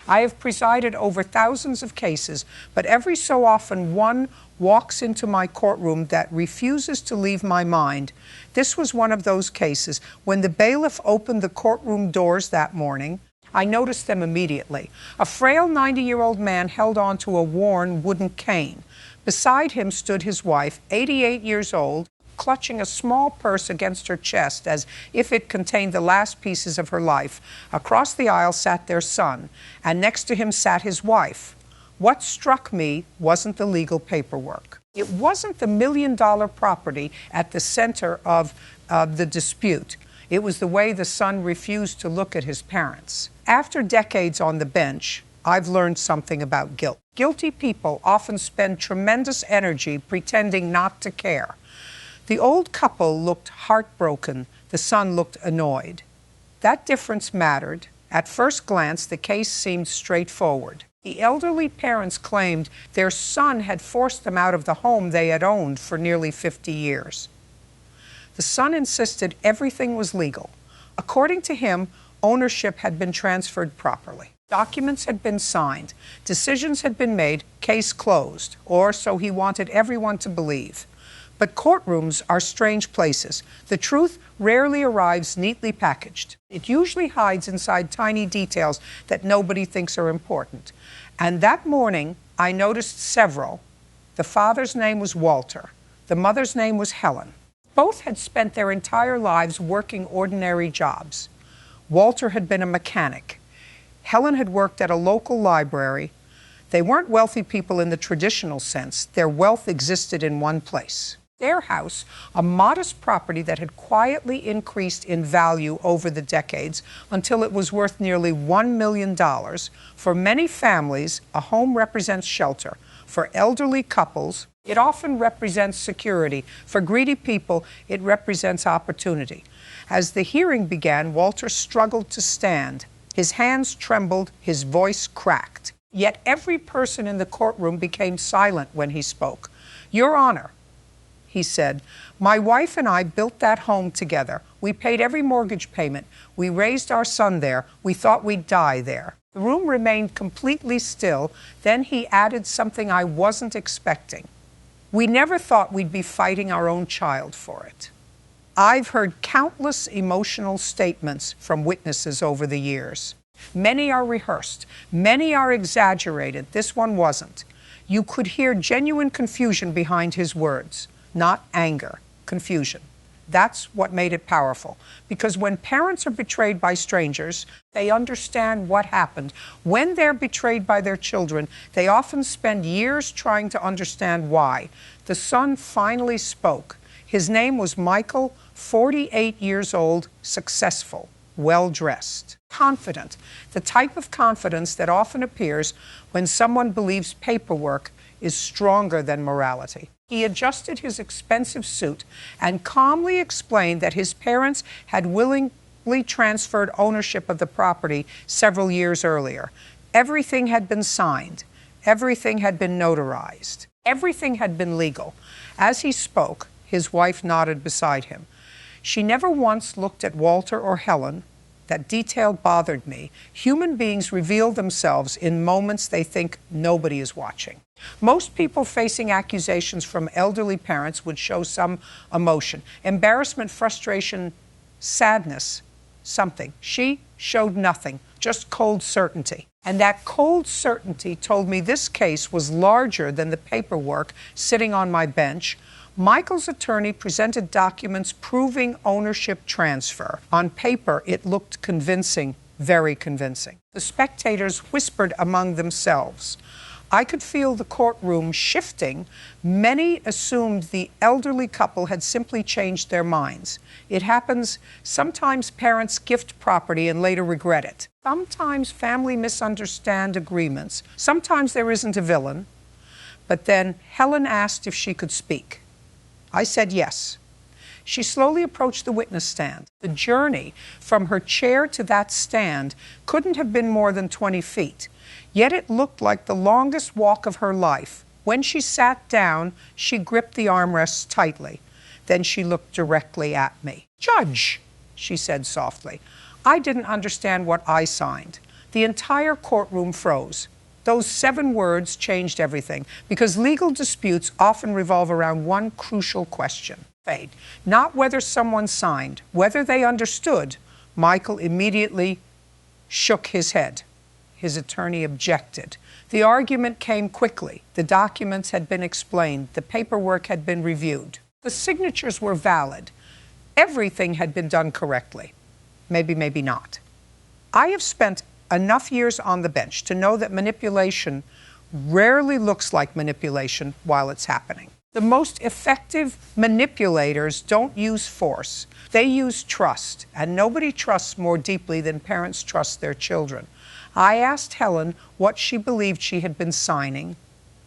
I have presided over thousands of cases, but every so often one walks into my courtroom that refuses to leave my mind. This was one of those cases. When the bailiff opened the courtroom doors that morning, I noticed them immediately. A frail 90-year-old man held on to a worn wooden cane. Beside him stood his wife, 88 years old, clutching a small purse against her chest as if it contained the last pieces of her life. Across the aisle sat their son, and next to him sat his wife. What struck me wasn't the legal paperwork. It wasn't the million-dollar property at the center of the dispute. It was the way the son refused to look at his parents. After decades on the bench, I've learned something about guilt. Guilty people often spend tremendous energy pretending not to care. The old couple looked heartbroken. The son looked annoyed. That difference mattered. At first glance, the case seemed straightforward. The elderly parents claimed their son had forced them out of the home they had owned for nearly 50 years. The son insisted everything was legal. According to him, ownership had been transferred properly. Documents had been signed. Decisions had been made. Case closed. Or so he wanted everyone to believe. But courtrooms are strange places. The truth rarely arrives neatly packaged. It usually hides inside tiny details that nobody thinks are important. And that morning, I noticed several. The father's name was Walter. The mother's name was Helen. Both had spent their entire lives working ordinary jobs. Walter had been a mechanic. Helen had worked at a local library. They weren't wealthy people in the traditional sense. Their wealth existed in one place. Their house, a modest property that had quietly increased in value over the decades until it was worth nearly $1 million. For many families, a home represents shelter. For elderly couples, it often represents security. For greedy people, it represents opportunity. As the hearing began, Walter struggled to stand. His hands trembled, his voice cracked. Yet every person in the courtroom became silent when he spoke. "Your Honor," he said, "my wife and I built that home together. We paid every mortgage payment. We raised our son there. We thought we'd die there." The room remained completely still. Then he added something I wasn't expecting. "We never thought we'd be fighting our own child for it." I've heard countless emotional statements from witnesses over the years. Many are rehearsed. Many are exaggerated. This one wasn't. You could hear genuine confusion behind his words. Not anger, confusion. That's what made it powerful. Because when parents are betrayed by strangers, they understand what happened. When they're betrayed by their children, they often spend years trying to understand why. The son finally spoke. His name was Michael, 48 years old, successful, well-dressed, confident. The type of confidence that often appears when someone believes paperwork is stronger than morality. He adjusted his expensive suit and calmly explained that his parents had willingly transferred ownership of the property several years earlier. Everything had been signed. Everything had been notarized. Everything had been legal. As he spoke, his wife nodded beside him. She never once looked at Walter or Helen. That detail bothered me. Human beings reveal themselves in moments they think nobody is watching. Most people facing accusations from elderly parents would show some emotion. Embarrassment, frustration, sadness, something. She showed nothing, just cold certainty. And that cold certainty told me this case was larger than the paperwork sitting on my bench. Michael's attorney presented documents proving ownership transfer. On paper, it looked convincing, very convincing. The spectators whispered among themselves. I could feel the courtroom shifting. Many assumed the elderly couple had simply changed their minds. It happens. Sometimes parents gift property and later regret it. Sometimes family misunderstand agreements. Sometimes there isn't a villain. But then Helen asked if she could speak. I said yes. She slowly approached the witness stand. The journey from her chair to that stand couldn't have been more than 20 feet. Yet it looked like the longest walk of her life. When she sat down, she gripped the armrests tightly. Then she looked directly at me. "Judge," she said softly, "I didn't understand what I signed. The entire courtroom froze. Those 7 words changed everything, because legal disputes often revolve around one crucial question. Not whether someone signed, whether they understood. Michael immediately shook his head. His attorney objected. The argument came quickly. The documents had been explained. The paperwork had been reviewed. The signatures were valid. Everything had been done correctly. Maybe, maybe not. I have spent enough years on the bench to know that manipulation rarely looks like manipulation while it's happening. The most effective manipulators don't use force. They use trust, and nobody trusts more deeply than parents trust their children. I asked Helen what she believed she had been signing.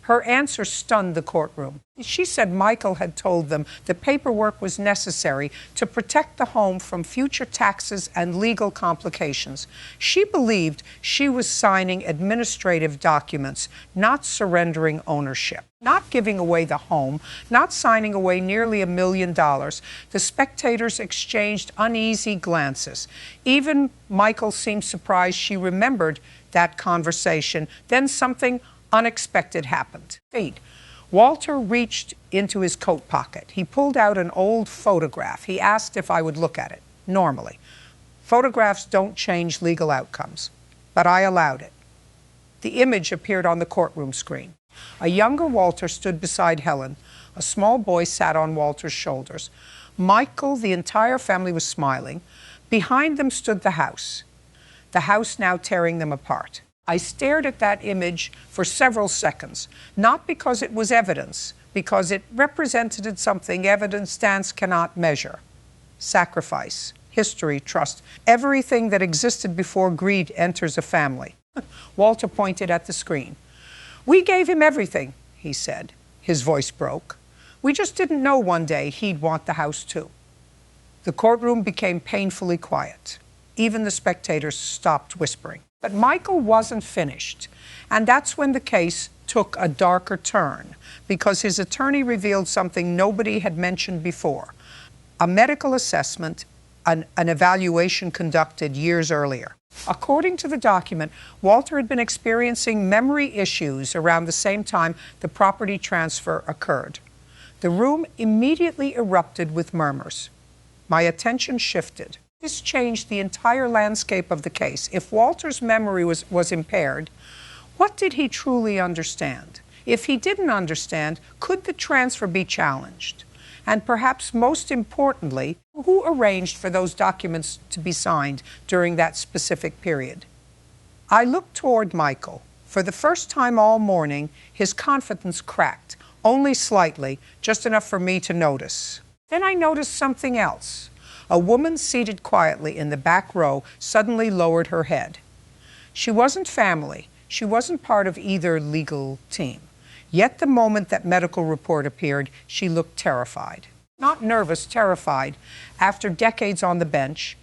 Her answer stunned the courtroom. She said Michael had told them the paperwork was necessary to protect the home from future taxes and legal complications. She believed she was signing administrative documents, not surrendering ownership, not giving away the home, not signing away nearly $1 million. The spectators exchanged uneasy glances. Even Michael seemed surprised she remembered that conversation. Then something unexpected happened. Walter reached into his coat pocket. He pulled out an old photograph. He asked if I would look at it. Normally, photographs don't change legal outcomes, but I allowed it. The image appeared on the courtroom screen. A younger Walter stood beside Helen. A small boy sat on Walter's shoulders. Michael, the entire family was smiling. Behind them stood the house now tearing them apart. I stared at that image for several seconds, not because it was evidence, because it represented something evidence stance cannot measure. Sacrifice, history, trust, everything that existed before greed enters a family. Walter pointed at the screen. "We gave him everything," he said. His voice broke. "We just didn't know one day he'd want the house too." The courtroom became painfully quiet. Even the spectators stopped whispering. But Michael wasn't finished, and that's when the case took a darker turn, because his attorney revealed something nobody had mentioned before: a medical assessment, an evaluation conducted years earlier. According to the document, Walter had been experiencing memory issues around the same time the property transfer occurred. The room immediately erupted with murmurs. My attention shifted. This changed the entire landscape of the case. If Walter's memory was impaired, what did he truly understand? If he didn't understand, could the transfer be challenged? And perhaps most importantly, who arranged for those documents to be signed during that specific period? I looked toward Michael. For the first time all morning, his confidence cracked, only slightly, just enough for me to notice. Then I noticed something else. A woman seated quietly in the back row suddenly lowered her head. She wasn't family. She wasn't part of either legal team. Yet the moment that medical report appeared, she looked terrified. Not nervous, terrified. After decades on the bench,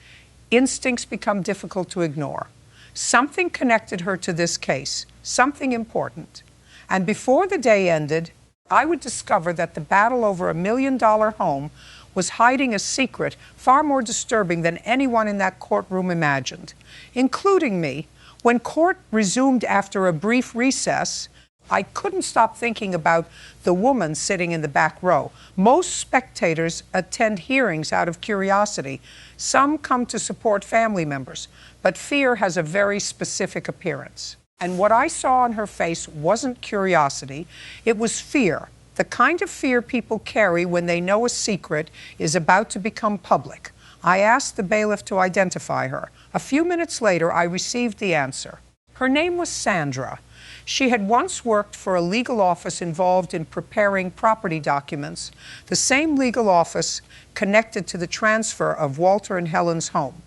instincts become difficult to ignore. Something connected her to this case, something important. And before the day ended, I would discover that the battle over $1 million home was hiding a secret far more disturbing than anyone in that courtroom imagined, including me. When court resumed after a brief recess, I couldn't stop thinking about the woman sitting in the back row. Most spectators attend hearings out of curiosity. Some come to support family members, but fear has a very specific appearance. And what I saw on her face wasn't curiosity, it was fear. The kind of fear people carry when they know a secret is about to become public. I asked the bailiff to identify her. A few minutes later, I received the answer. Her name was Sandra. She had once worked for a legal office involved in preparing property documents, the same legal office connected to the transfer of Walter and Helen's home.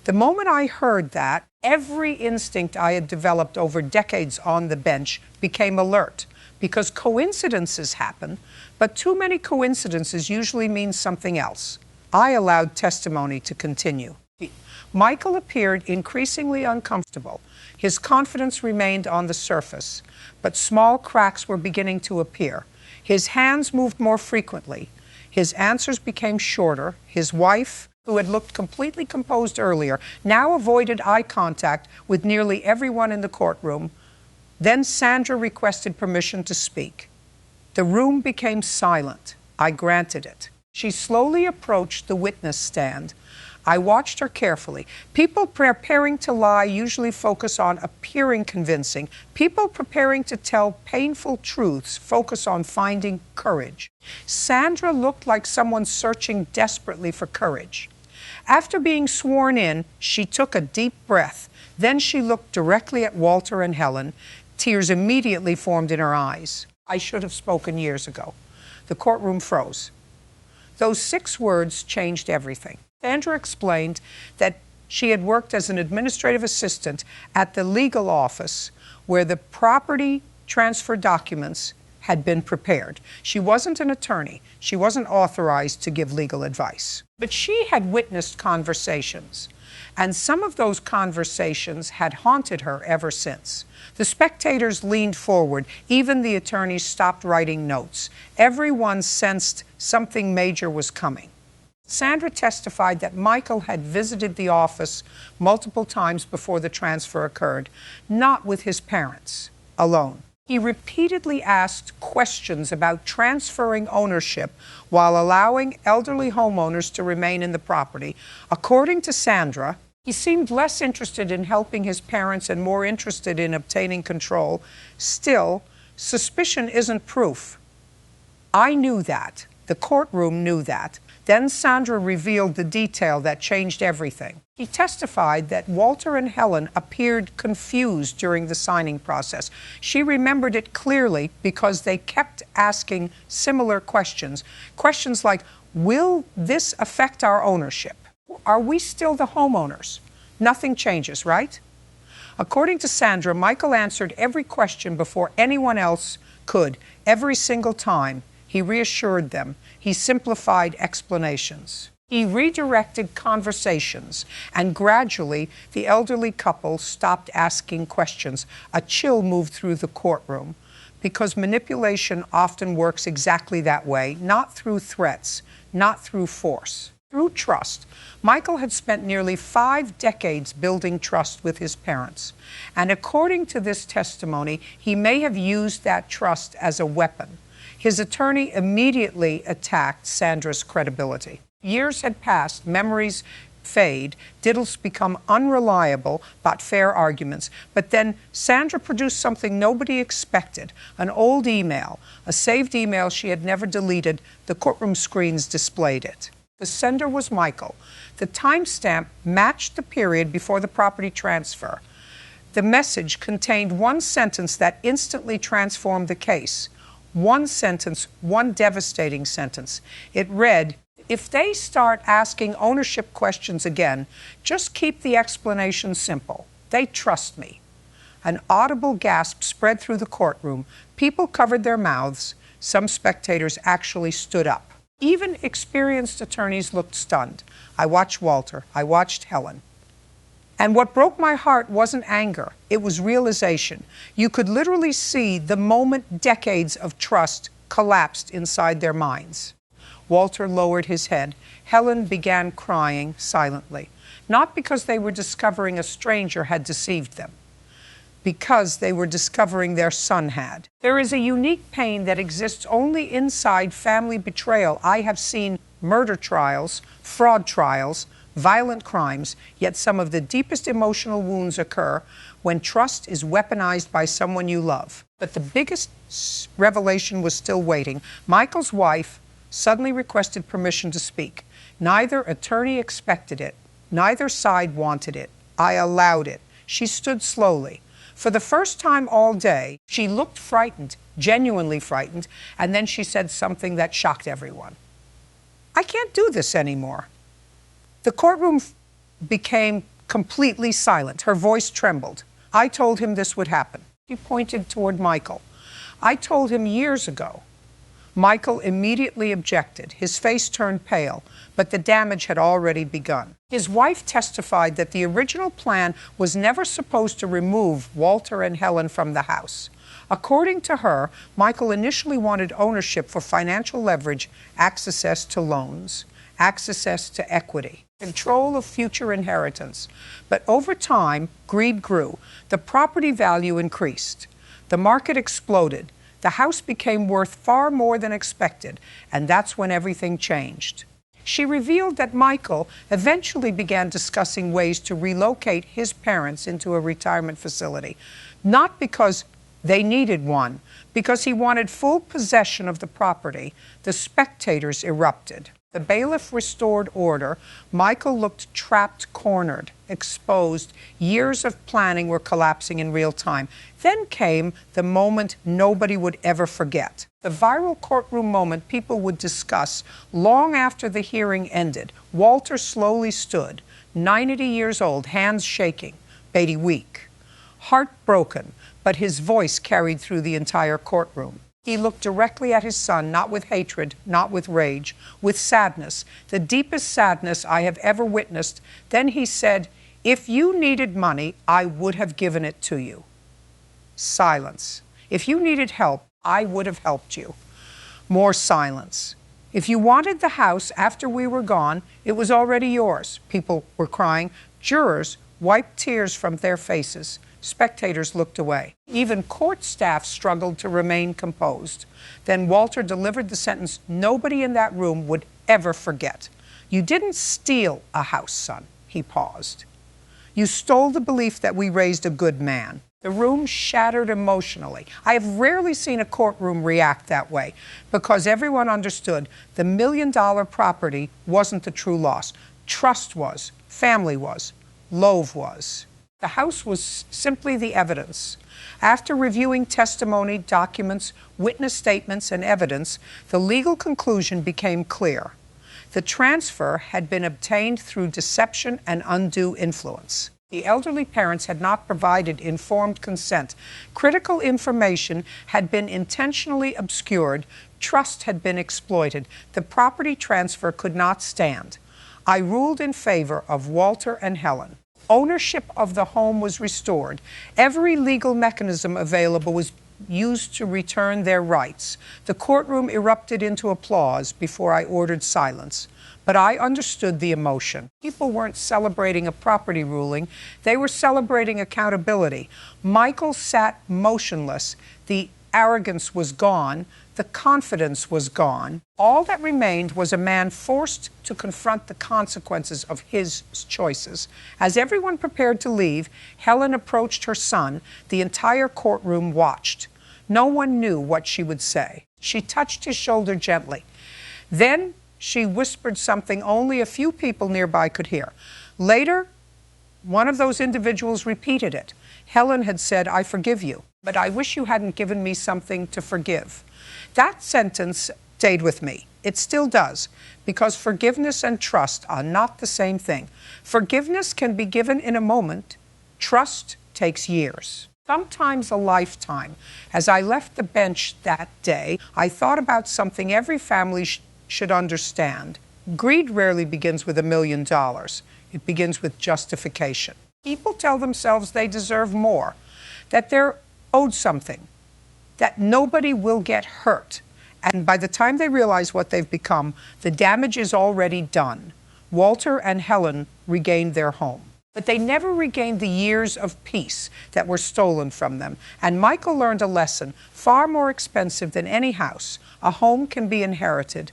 The moment I heard that, every instinct I had developed over decades on the bench became alert. Because coincidences happen, but too many coincidences usually mean something else. I allowed testimony to continue. Michael appeared increasingly uncomfortable. His confidence remained on the surface, but small cracks were beginning to appear. His hands moved more frequently. His answers became shorter. His wife, who had looked completely composed earlier, now avoided eye contact with nearly everyone in the courtroom. Then Sandra requested permission to speak. The room became silent. I granted it. She slowly approached the witness stand. I watched her carefully. People preparing to lie usually focus on appearing convincing. People preparing to tell painful truths focus on finding courage. Sandra looked like someone searching desperately for courage. After being sworn in, she took a deep breath. Then she looked directly at Walter and Helen. Tears immediately formed in her eyes. I should have spoken years ago. The courtroom froze. Those 6 words changed everything. Sandra explained that she had worked as an administrative assistant at the legal office where the property transfer documents had been prepared. She wasn't an attorney. She wasn't authorized to give legal advice. But she had witnessed conversations, and some of those conversations had haunted her ever since. The spectators leaned forward. Even the attorneys stopped writing notes. Everyone sensed something major was coming. Sandra testified that Michael had visited the office multiple times before the transfer occurred, not with his parents, alone. He repeatedly asked questions about transferring ownership while allowing elderly homeowners to remain in the property. According to Sandra, he seemed less interested in helping his parents and more interested in obtaining control. Still, suspicion isn't proof. I knew that. The courtroom knew that. Then Sandra revealed the detail that changed everything. He testified that Walter and Helen appeared confused during the signing process. She remembered it clearly because they kept asking similar questions. Questions like, will this affect our ownership? Are we still the homeowners? Nothing changes, right? According to Sandra, Michael answered every question before anyone else could, every single time. He reassured them. He simplified explanations. He redirected conversations, and gradually the elderly couple stopped asking questions. A chill moved through the courtroom because manipulation often works exactly that way, not through threats, not through force, through trust. Michael had spent nearly 5 decades building trust with his parents, and according to this testimony, he may have used that trust as a weapon. His attorney immediately attacked Sandra's credibility. Years had passed, memories fade, diddles become unreliable but fair arguments. But then Sandra produced something nobody expected, an old email, a saved email she had never deleted. The courtroom screens displayed it. The sender was Michael. The timestamp matched the period before the property transfer. The message contained one sentence that instantly transformed the case. One sentence, one devastating sentence. It read, if they start asking ownership questions again, just keep the explanation simple. They trust me. An audible gasp spread through the courtroom. People covered their mouths. Some spectators actually stood up. Even experienced attorneys looked stunned. I watched Walter. I watched Helen. And what broke my heart wasn't anger, it was realization. You could literally see the moment decades of trust collapsed inside their minds. Walter lowered his head. Helen began crying silently, not because they were discovering a stranger had deceived them, because they were discovering their son had. There is a unique pain that exists only inside family betrayal. I have seen murder trials, fraud trials, violent crimes, yet some of the deepest emotional wounds occur when trust is weaponized by someone you love. But the biggest revelation was still waiting. Michael's wife suddenly requested permission to speak. Neither attorney expected it. Neither side wanted it. I allowed it. She stood slowly. For the first time all day, she looked frightened, genuinely frightened, and then she said something that shocked everyone. I can't do this anymore. The courtroom became completely silent. Her voice trembled. I told him this would happen. She pointed toward Michael. I told him years ago. Michael immediately objected. His face turned pale, but the damage had already begun. His wife testified that the original plan was never supposed to remove Walter and Helen from the house. According to her, Michael initially wanted ownership for financial leverage, access to loans, access to equity. control of future inheritance. But over time, greed grew. The property value increased. The market exploded. The house became worth far more than expected, and that's when everything changed. She revealed that Michael eventually began discussing ways to relocate his parents into a retirement facility, not because they needed one, because he wanted full possession of the property. The spectators erupted. The bailiff restored order. Michael looked trapped, cornered, exposed. Years of planning were collapsing in real time. Then came the moment nobody would ever forget. The viral courtroom moment people would discuss long after the hearing ended. Walter slowly stood, 90 years old, hands shaking, Beatty weak, heartbroken, but his voice carried through the entire courtroom. He looked directly at his son, not with hatred, not with rage, with sadness, the deepest sadness I have ever witnessed. Then he said, "If you needed money, I would have given it to you." Silence. "If you needed help, I would have helped you." More silence. "If you wanted the house after we were gone, it was already yours." People were crying. Jurors wiped tears from their faces. Spectators looked away. Even court staff struggled to remain composed. Then Walter delivered the sentence nobody in that room would ever forget. "You didn't steal a house, son." He paused. "You stole the belief that we raised a good man." The room shattered emotionally. I have rarely seen a courtroom react that way, because everyone understood the $1 million property wasn't the true loss. Trust was, family was, loathe was. The house was simply the evidence. After reviewing testimony, documents, witness statements, and evidence, the legal conclusion became clear. The transfer had been obtained through deception and undue influence. The elderly parents had not provided informed consent. Critical information had been intentionally obscured. Trust had been exploited. The property transfer could not stand. I ruled in favor of Walter and Helen. Ownership of the home was restored. Every legal mechanism available was used to return their rights. The courtroom erupted into applause before I ordered silence. But I understood the emotion. People weren't celebrating a property ruling. They were celebrating accountability. Michael sat motionless. The arrogance was gone. The confidence was gone. All that remained was a man forced to confront the consequences of his choices. As everyone prepared to leave, Helen approached her son. The entire courtroom watched. No one knew what she would say. She touched his shoulder gently. Then she whispered something only a few people nearby could hear. Later, one of those individuals repeated it. Helen had said, "I forgive you, but I wish you hadn't given me something to forgive." That sentence stayed with me. It still does, because forgiveness and trust are not the same thing. Forgiveness can be given in a moment. Trust takes years, sometimes a lifetime. As I left the bench that day, I thought about something every family should understand. Greed rarely begins with $1 million. It begins with justification. People tell themselves they deserve more, that they're owed something, that nobody will get hurt. And by the time they realize what they've become, the damage is already done. Walter and Helen regained their home, but they never regained the years of peace that were stolen from them. And Michael learned a lesson far more expensive than any house. A home can be inherited.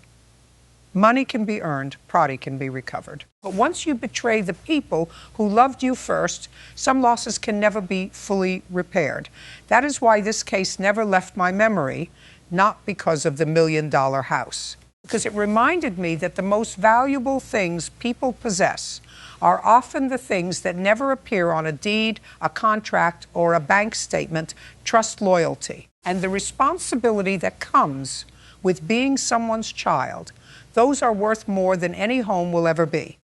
Money can be earned, property can be recovered. But once you betray the people who loved you first, some losses can never be fully repaired. That is why this case never left my memory, not because of the $1 million house. Because it reminded me that the most valuable things people possess are often the things that never appear on a deed, a contract, or a bank statement. Trust, loyalty, and the responsibility that comes with being someone's child. Those are worth more than any home will ever be.